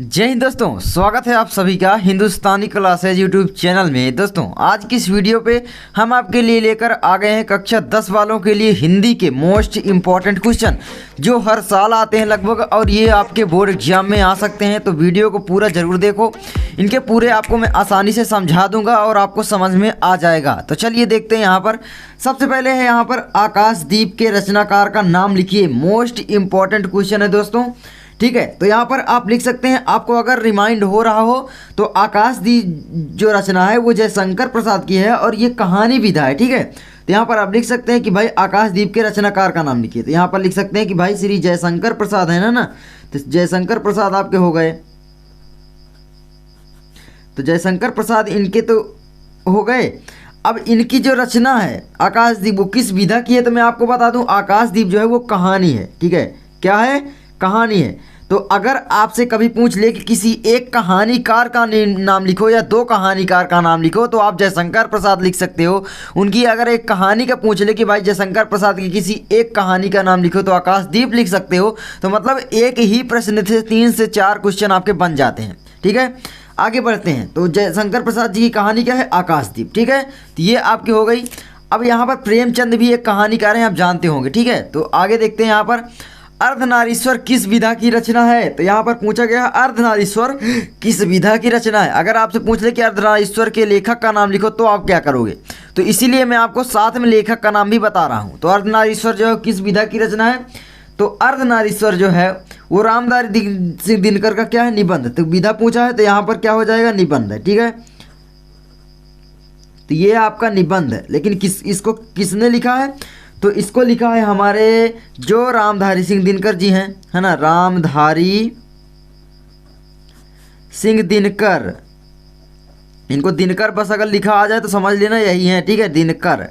जय हिंद दोस्तों, स्वागत है आप सभी का हिंदुस्तानी क्लासेज यूट्यूब चैनल में। दोस्तों आज की इस वीडियो पे हम आपके लिए लेकर आ गए हैं कक्षा 10 वालों के लिए हिंदी के मोस्ट इम्पॉर्टेंट क्वेश्चन जो हर साल आते हैं लगभग, और ये आपके बोर्ड एग्जाम में आ सकते हैं। तो वीडियो को पूरा ज़रूर देखो, इनके पूरे आपको मैं आसानी से समझा दूंगा और आपको समझ में आ जाएगा। तो चलिए देखते हैं। यहाँ पर सबसे पहले है यहाँ पर आकाशदीप के रचनाकार का नाम लिखिए। मोस्ट इम्पॉर्टेंट क्वेश्चन है दोस्तों, ठीक है। तो यहाँ पर आप लिख सकते हैं, आपको अगर रिमाइंड हो रहा हो तो आकाशदीप जो रचना है वो जयशंकर प्रसाद की है और ये कहानी विधा है, ठीक है। तो यहाँ पर आप लिख सकते हैं कि भाई आकाशदीप के रचनाकार का नाम लिखिए। तो यहाँ पर लिख सकते हैं कि भाई श्री जयशंकर प्रसाद है ना। तो जयशंकर प्रसाद आपके हो गए, तो जयशंकर प्रसाद इनके तो हो गए। अब इनकी जो रचना है आकाशदीप वो किस विधा की है, तो मैं आपको बता दूं आकाशदीप जो है वो कहानी है, ठीक है। क्या है? कहानी है। तो अगर आपसे कभी पूछ ले कि किसी एक कहानीकार का नाम लिखो या दो कहानीकार का नाम लिखो, तो आप जयशंकर प्रसाद लिख सकते हो। उनकी अगर एक कहानी का पूछ ले कि भाई जयशंकर प्रसाद की किसी एक कहानी का नाम लिखो, तो आकाशदीप लिख सकते हो। तो मतलब एक ही प्रश्न से 3 से 4 क्वेश्चन आपके बन जाते हैं, ठीक है। आगे बढ़ते हैं। तो जयशंकर प्रसाद जी की कहानी क्या है? आकाशदीप, ठीक है। तो ये आपकी हो गई। अब यहाँ पर प्रेमचंद भी एक कहानीकार हैं, आप जानते होंगे, ठीक है। तो आगे देखते हैं। यहाँ पर अर्धनारीश्वर किस विधा की रचना है? तो यहाँ पर पूछा गया अर्धनारीश्वर किस विधा की रचना है। अगर आपसे पूछ ले कि अर्धनारीश्वर के लेखक का नाम लिखो, तो आप क्या करोगे? तो इसीलिए मैं आपको साथ में लेखक का नाम भी बता रहा हूँ। तो अर्धनारीश्वर जो है किस विधा की रचना है? तो अर्धनारीश्वर जो है वो रामधारी सिंह दिनकर का क्या है? निबंध। तो विधा पूछा है तो यहाँ पर क्या हो जाएगा? निबंध है, ठीक है। तो ये आपका निबंध है, लेकिन इसको किसने लिखा है? तो इसको लिखा है हमारे जो रामधारी सिंह दिनकर जी हैं, है ना, रामधारी सिंह दिनकर। इनको दिनकर बस अगर लिखा आ जाए तो समझ लेना यही है, ठीक है। दिनकर,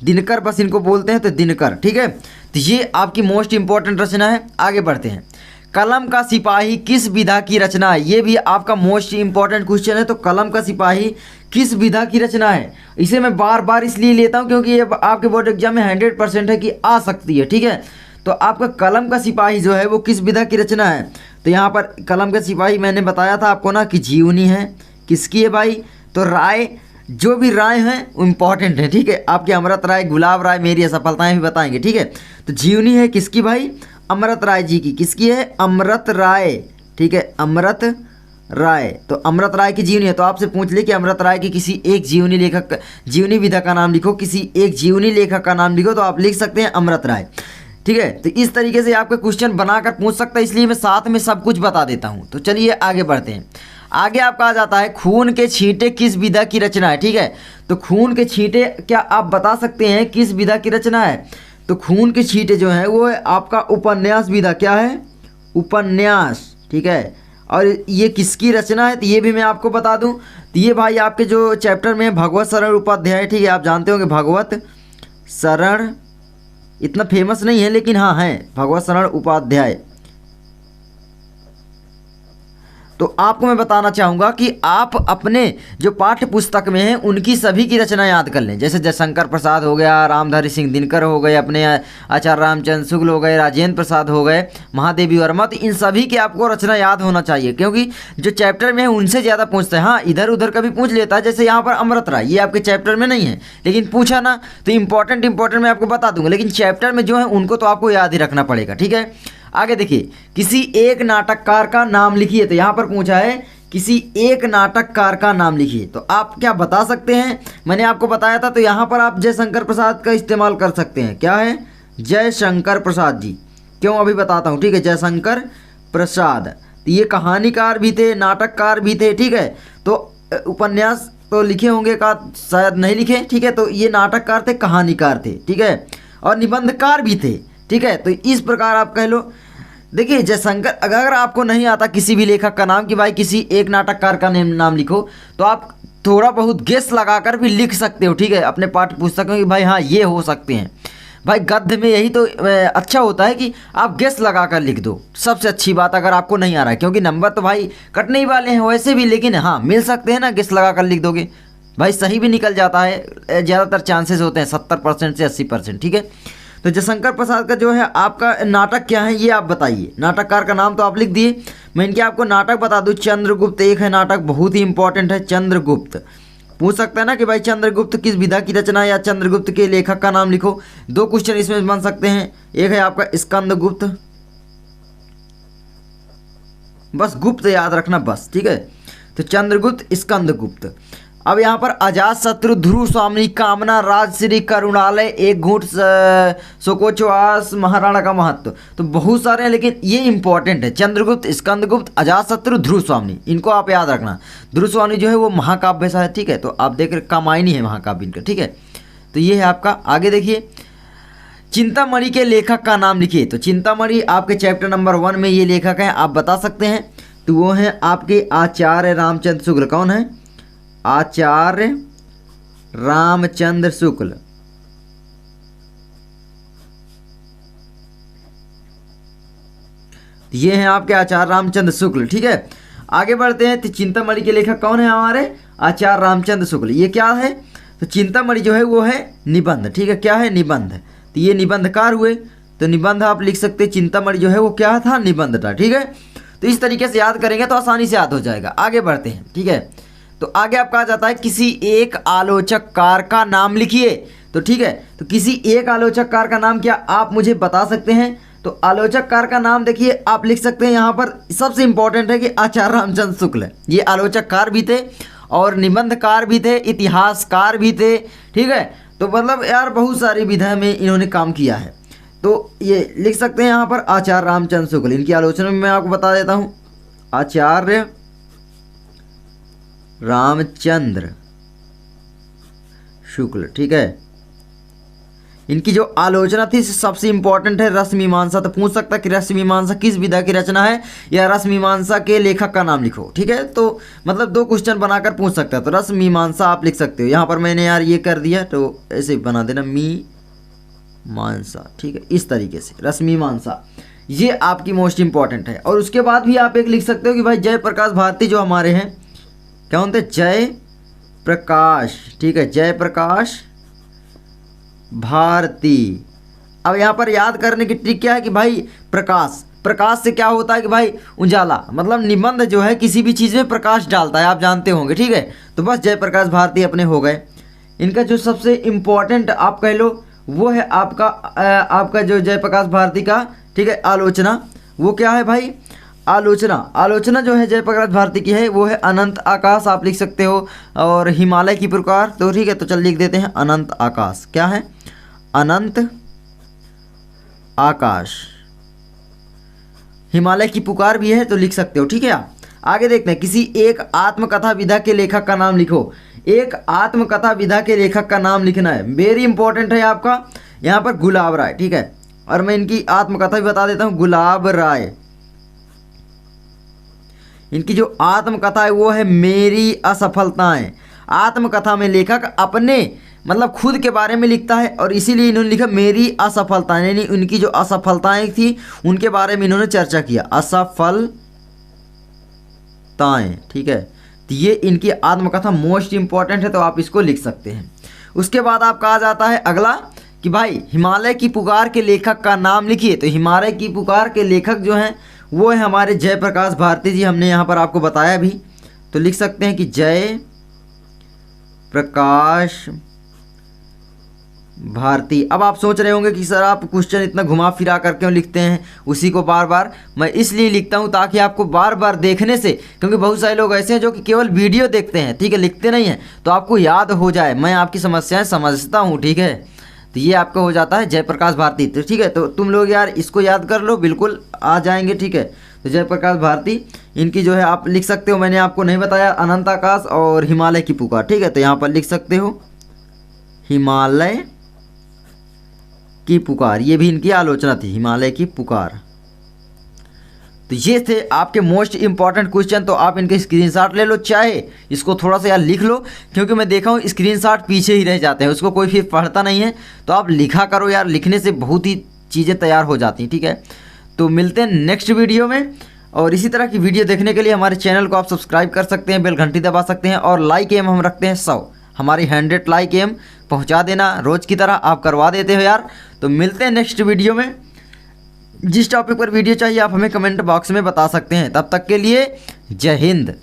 दिनकर बस इनको बोलते हैं, तो दिनकर, ठीक है। तो ये आपकी मोस्ट इंपॉर्टेंट रचना है। आगे बढ़ते हैं। कलम का सिपाही किस विधा की रचना है? ये भी आपका मोस्ट इंपॉर्टेंट क्वेश्चन है। तो कलम का सिपाही किस विधा की रचना है? इसे मैं बार बार इसलिए लेता हूँ क्योंकि ये आपके बोर्ड एग्जाम में 100% है कि आ सकती है, ठीक है। तो आपका कलम का सिपाही जो है वो किस विधा की रचना है? तो यहाँ पर कलम का सिपाही मैंने बताया था आपको ना कि जीवनी है। किसकी है भाई? तो राय, जो भी राय हैं वो इम्पॉर्टेंट है, ठीक है। आपके अमृत राय, गुलाब राय, मेरी असफलताएं भी बताएंगे, ठीक है। तो जीवनी है किसकी भाई? अमृत राय जी की। किसकी है? अमृत राय, ठीक है, अमृत राय। तो अमृत राय की जीवनी है। तो आपसे पूछ ले कि अमृत राय की किसी एक जीवनी लेखक, जीवनी विधा का नाम लिखो, किसी एक जीवनी लेखक का नाम लिखो, तो आप लिख सकते हैं अमृत राय, ठीक है। तो इस तरीके से आपके क्वेश्चन बनाकर पूछ सकता है, इसलिए मैं साथ में सब कुछ बता देता हूँ। तो चलिए आगे बढ़ते हैं। आगे आपका आ जाता है खून के छींटे किस विधा की रचना है, ठीक है। तो खून के छींटे क्या आप बता सकते हैं किस विधा की रचना है? तो खून के छींटे जो है वो है आपका उपन्यास विधा। क्या है? उपन्यास, ठीक है। और ये किसकी रचना है? तो ये भी मैं आपको बता दूं। तो ये भाई आपके जो चैप्टर में भगवत शरण उपाध्याय, ठीक है, आप जानते होंगे भगवत शरण, इतना फेमस नहीं है लेकिन हाँ है भगवत शरण उपाध्याय। तो आपको मैं बताना चाहूँगा कि आप अपने जो पाठ्य पुस्तक में हैं उनकी सभी की रचना याद कर लें। जैसे जयशंकर प्रसाद हो गया, रामधारी सिंह दिनकर हो गए, अपने आचार्य रामचंद्र शुक्ल हो गए, राजेंद्र प्रसाद हो गए, महादेवी वर्मा। तो इन सभी की आपको रचना याद होना चाहिए, क्योंकि जो चैप्टर में है उनसे ज़्यादा पूछते हैं। हाँ, इधर उधर कभी पूछ लेता है, जैसे यहाँ पर अमृत राय, ये आपके चैप्टर में नहीं है लेकिन पूछा ना, तो इंपॉर्टेंट मैं आपको बता दूंगा, लेकिन चैप्टर में जो है उनको तो आपको याद ही रखना पड़ेगा, ठीक है। आगे देखिए, किसी एक नाटककार का नाम लिखिए। तो यहाँ पर पूछा है किसी एक नाटककार का नाम लिखिए, तो आप क्या बता सकते हैं? मैंने आपको बताया था। तो यहाँ पर आप जयशंकर प्रसाद का इस्तेमाल कर सकते हैं। क्या है? जयशंकर प्रसाद जी। क्यों? अभी बताता हूँ, ठीक है। जयशंकर प्रसाद, तो ये कहानीकार भी थे, नाटककार भी थे, ठीक है। तो उपन्यास तो लिखे होंगे का शायद नहीं लिखे, ठीक है। तो ये नाटककार थे, कहानीकार थे, ठीक है, और निबंधकार भी थे, ठीक है। तो इस प्रकार आप कह लो। देखिए जयशंकर, अगर आपको नहीं आता किसी भी लेखक का नाम कि भाई किसी एक नाटककार का नाम लिखो, तो आप थोड़ा बहुत गेस लगाकर भी लिख सकते हो, ठीक है, अपने पाठ्य पुस्तक में कि भाई हाँ ये हो सकते हैं। भाई गद्य में यही तो अच्छा होता है कि आप गेस लगाकर लिख दो। सबसे अच्छी बात अगर आपको नहीं आ रहा है, क्योंकि नंबर तो भाई कटने ही वाले हैं वैसे भी, लेकिन हाँ मिल सकते हैं ना, गेस लगाकर लिख दोगे भाई सही भी निकल जाता है। ज़्यादातर चांसेस होते हैं 70% से 80%, ठीक है। तो जयशंकर प्रसाद का जो है आपका नाटक क्या है ये आप बताइए। नाटककार का नाम तो आप लिख दिए, मैं इनके आपको नाटक बता दूँ। चंद्रगुप्त एक है नाटक, बहुत ही इंपॉर्टेंट है चंद्रगुप्त। पूछ सकता है ना कि भाई चंद्रगुप्त किस विधा की रचना या चंद्रगुप्त के लेखक का नाम लिखो। 2 क्वेश्चन इसमें बन सकते हैं। एक है आपका स्कंदगुप्त, बस गुप्त याद रखना बस, ठीक है। तो चंद्रगुप्त, स्कंदगुप्त। अब यहाँ पर अजात शत्रु, ध्रुव स्वामी, कामना, राजश्री, करुणालय, एक घूंट शोकोच्छ्वास, महाराणा का महत्व। तो बहुत सारे हैं लेकिन ये इंपॉर्टेंट है। चंद्रगुप्त, स्कंदगुप्त, अजात शत्रु, ध्रुव स्वामी, इनको आप याद रखना। ध्रुव स्वामी जो है वो महाकाव्य सा है, ठीक है। तो आप देख रहे कामायनी है महाकाव्य इनका, ठीक है। तो ये है आपका। आगे देखिए, चिंतामणि के लेखक का नाम लिखिए। तो चिंतामणि आपके चैप्टर नंबर 1 में ये लेखक हैं, आप बता सकते हैं। तो वो हैं आपके आचार्य रामचंद्र शुक्ल। कौन है? आचार्य रामचंद्र शुक्ल। ये हैं आपके आचार्य रामचंद्र शुक्ल, ठीक है। आगे बढ़ते हैं। तो चिंतामणि के लेखक कौन है हमारे? आचार्य रामचंद्र शुक्ल। ये क्या है? तो चिंतामणि जो है वो है निबंध, ठीक है। क्या है? निबंध। तो ये निबंधकार हुए, तो निबंध आप लिख सकते हैं। चिंतामणि जो है वो क्या था? निबंध था, ठीक है। तो इस तरीके से याद करेंगे तो आसानी से याद हो जाएगा। आगे बढ़ते हैं, ठीक है। तो आगे आप कहा जाता है किसी एक आलोचककार का नाम लिखिए। तो ठीक है, तो किसी एक आलोचककार का नाम क्या आप मुझे बता सकते हैं? तो आलोचककार का नाम देखिए आप लिख सकते हैं। यहाँ पर सबसे इंपॉर्टेंट है कि आचार्य रामचंद्र शुक्ल, ये आलोचककार भी थे और निबंधकार भी थे, इतिहासकार भी थे, ठीक है। तो मतलब यार बहुत सारी विधा में इन्होंने काम किया है। तो ये लिख सकते हैं यहाँ पर आचार्य रामचंद्र शुक्ल। इनकी आलोचना में मैं आपको बता देता हूँ। आचार्य रामचंद्र शुक्ल, ठीक है। इनकी जो आलोचना थी सबसे इंपॉर्टेंट है रस मीमांसा। तो पूछ सकता है कि रस मीमांसा किस विधा की रचना है या रस मीमांसा के लेखक का नाम लिखो, ठीक है। तो मतलब 2 क्वेश्चन बनाकर पूछ सकता है। तो रस मीमांसा आप लिख सकते हो। यहाँ पर मैंने यार ये कर दिया, तो ऐसे बना देना मीमांसा, ठीक है। इस तरीके से रस मीमांसा ये आपकी मोस्ट इंपॉर्टेंट है। और उसके बाद भी आप एक लिख सकते हो कि भाई जयप्रकाश भारती जो हमारे हैं, क्या होते हैं? जय प्रकाश, ठीक है। जय प्रकाश भारती। अब यहाँ पर याद करने की ट्रिक क्या है कि भाई प्रकाश, प्रकाश से क्या होता है कि भाई उजाला, मतलब निबंध जो है किसी भी चीज़ में प्रकाश डालता है, आप जानते होंगे, ठीक है। तो बस जयप्रकाश भारती अपने हो गए। इनका जो सबसे इम्पोर्टेंट आप कह लो वो है आपका जो जयप्रकाश भारती का, ठीक है, आलोचना। वो क्या है भाई? आलोचना। आलोचना जो है जयप्रकाश भारती की है वो है अनंत आकाश, आप लिख सकते हो। और हिमालय की पुकार, तो ठीक है, तो चल लिख देते हैं अनंत आकाश। क्या है? अनंत आकाश। हिमालय की पुकार भी है तो लिख सकते हो, ठीक है। आप आगे देखते हैं। किसी एक आत्मकथा विधा के लेखक का नाम लिखो। एक आत्मकथा विधा के लेखक का नाम लिखना है, वेरी इंपॉर्टेंट है आपका। यहाँ पर गुलाब राय, ठीक है। और मैं इनकी आत्मकथा भी बता देता हूँ, गुलाब राय। इनकी जो आत्मकथा है वो है मेरी असफलताएं। आत्मकथा में लेखक अपने मतलब खुद के बारे में लिखता है और इसीलिए इन्होंने लिखा मेरी असफलताएं, यानी उनकी जो असफलताएं थी उनके बारे में इन्होंने चर्चा किया, असफलताएं, ठीक है। तो ये इनकी आत्मकथा मोस्ट इंपॉर्टेंट है, तो आप इसको लिख सकते हैं। उसके बाद आप कहा जाता है अगला कि भाई हिमालय की पुकार के लेखक का नाम लिखिए। तो हिमालय की पुकार के लेखक जो हैं वो है हमारे जयप्रकाश भारती जी, हमने यहाँ पर आपको बताया भी। तो लिख सकते हैं कि जय प्रकाश भारती। अब आप सोच रहे होंगे कि सर आप क्वेश्चन इतना घुमा फिरा कर क्यों लिखते हैं उसी को बार बार? मैं इसलिए लिखता हूँ ताकि आपको बार बार देखने से, क्योंकि बहुत सारे लोग ऐसे हैं जो कि केवल वीडियो देखते हैं, ठीक है, लिखते नहीं हैं, तो आपको याद हो जाए। मैं आपकी समस्याएं समझता हूँ, ठीक है। तो ये आपका हो जाता है जयप्रकाश भारती, तो ठीक है। तो तुम लोग यार इसको याद कर लो, बिल्कुल आ जाएंगे, ठीक है। तो जयप्रकाश भारती इनकी जो है आप लिख सकते हो, मैंने आपको नहीं बताया, अनंत आकाश और हिमालय की पुकार, ठीक है। तो यहाँ पर लिख सकते हो हिमालय की पुकार, ये भी इनकी आलोचना थी, हिमालय की पुकार। तो ये थे आपके मोस्ट इंपॉर्टेंट क्वेश्चन। तो आप इनके स्क्रीनशॉट ले लो, चाहे इसको थोड़ा सा यार लिख लो, क्योंकि मैं देखा हूँ स्क्रीनशॉट पीछे ही रह जाते हैं, उसको कोई फिर पढ़ता नहीं है। तो आप लिखा करो यार, लिखने से बहुत ही चीज़ें तैयार हो जाती हैं, ठीक है। तो मिलते हैं नेक्स्ट वीडियो में, और इसी तरह की वीडियो देखने के लिए हमारे चैनल को आप सब्सक्राइब कर सकते हैं, बेल घंटी दबा सकते हैं, और लाइक एम हम रखते हैं 100। हमारी 100 लाइक एम पहुंचा देना, रोज़ की तरह आप करवा देते हो यार। तो मिलते हैं नेक्स्ट वीडियो में। जिस टॉपिक पर वीडियो चाहिए आप हमें कमेंट बॉक्स में बता सकते हैं। तब तक के लिए जय हिंद।